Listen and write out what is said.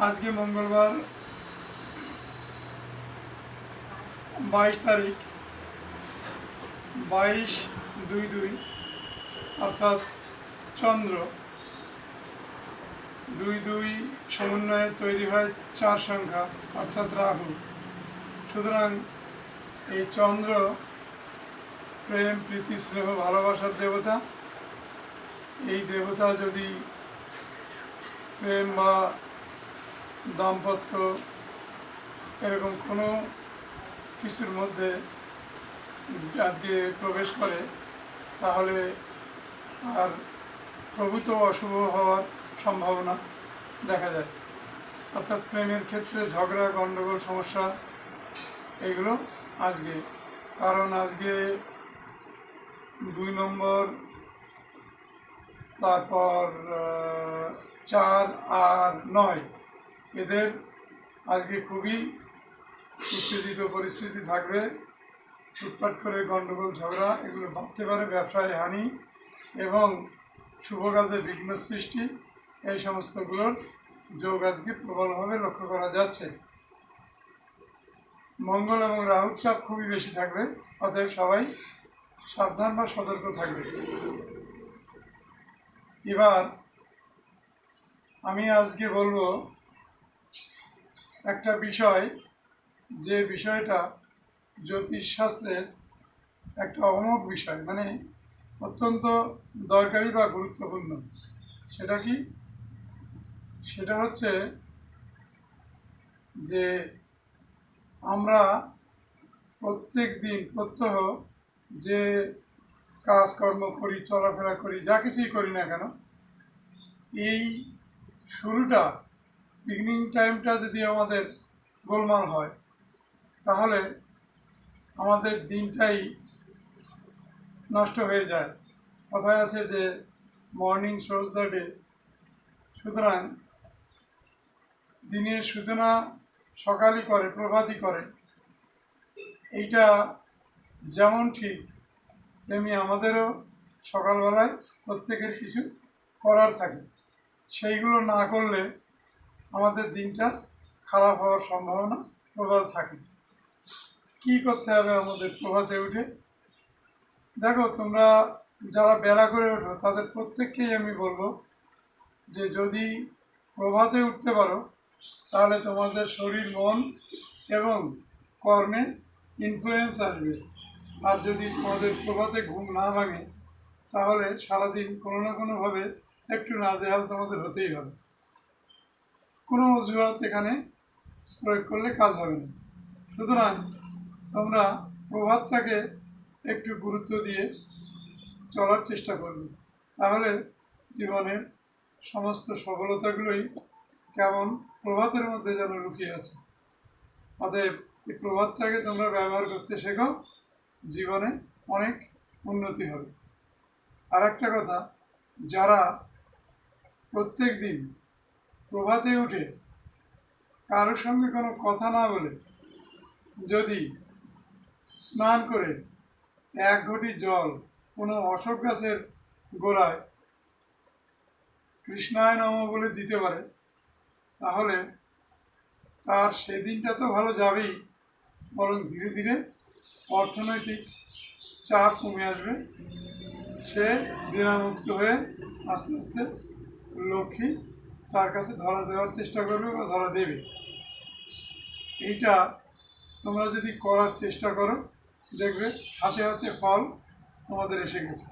आज के मंगलवार 22 तारीख 22/22 अर्थात चंद्र 2-2 समन्वये तैरी है 4 संख्या अर्थात राहु। सूतरां ये चंद्र प्रेम प्रीति स्नेह भालोबासार देवता। ये देवता यदि प्रेम बा दाम्पत्य एरकम कोनो किछुर मध्य आज के प्रवेश करे ताहले तार प्रभूत अशुभ हওয়ার सम्भावना देखा जाए। अर्थात प्रेमेर क्षेत्रे झगड़ा गंडगोल समस्या एगुलो आजके कारण आजके 2 नम्बर तारपर 4 और 9 এদের আজকে খুবই উত্তেজিত পরিস্থিতি থাকবে। ছুটপাট করে গণ্ডগোল ঝগড়া এগুলো বাড়তে পারে, ব্যবসায় হানি এবং শুভ কাজে বিঘ্ন সৃষ্টি এই সমস্তগুলোর যোগ আজকে প্রবলভাবে লক্ষ্য করা যাচ্ছে। মঙ্গল এবং রাহুর চাপ খুবই বেশি থাকবে, অতএব সবাই সাবধান বা সতর্ক থাকবে। এবার আমি আজকে বলবো একটা বিষয়, যে বিষয়টা জ্যোতিষশাস্ত্রের একটা অমোঘ বিষয়, মানে অত্যন্ত দরকারি বা গুরুত্বপূর্ণ। সেটা কি? সেটা হচ্ছে যে আমরা প্রত্যেক দিন প্রত্যহ যে কাজকর্ম করি, চলাফেরা করি, যা কিছুই করি না কেন, এই শুরুটা বিগিনিং টাইমটা যদি আমাদের গোলমাল হয় তাহলে আমাদের দিনটাই নষ্ট হয়ে যায়। কথায় আছে যে মর্নিং শোজ দ্য ডে। সুতরাং দিনের সূচনা সকালই করে, প্রভাতই করে। এইটা যেমন ঠিক তেমনি আমাদেরও সকালবেলায় প্রত্যেকের কিছু করার থাকে। সেইগুলো না করলে আমাদের দিনটা খারাপ হওয়ার সম্ভাবনা প্রবল থাকে। কি করতে হবে আমাদের প্রভাতে উঠে? দেখো, তোমরা যারা বেলা করে ওঠো তাদের প্রত্যেককেই আমি বলবো যে যদি প্রভাতে উঠতে পারো তাহলে তোমাদের শরীর, মন এবং কর্মে ইনফ্লুয়েন্স আসবে। আর যদি তোমাদের প্রভাতে ঘুম না ভাঙে তাহলে সারাদিন কোনো না কোনোভাবে একটু নাজেহাল তোমাদের হতেই হবে। কোনো অজুহাত এখানে প্রয়োগ করলে কাজ হবে না। সুতরাং তোমরা প্রভাতটাকে একটু গুরুত্ব দিয়ে চলার চেষ্টা করবে, তাহলে জীবনের সমস্ত সফলতাগুলোই কেমন প্রভাতের মধ্যে যেন লুকিয়ে আছে। অতএব এই প্রভাতটাকে তোমরা ব্যবহার করতে শেখো, জীবনে অনেক উন্নতি হবে। আর একটা কথা, যারা প্রত্যেক দিন প্রভাতে উঠে কারোর সঙ্গে কোনো কথা না বলে যদি স্নান করে 1 ঘটি জল কোনো অশোক গাছের গোড়ায় কৃষ্ণায় নমঃ বলে দিতে পারে তাহলে তার সেদিনটা তো ভালো যাবেই, বরং ধীরে ধীরে অর্থনৈতিক চাপ কমে আসবে। সে দিনামুক্ত হয়ে আস্তে আস্তে লক্ষ্মী তার কাছে ধরা দেওয়ার চেষ্টা করবে বা ধরা দেবে। এইটা তোমরা যদি করার চেষ্টা করো দেখবে হাতে হাতে ফল তোমাদের এসে গেছে।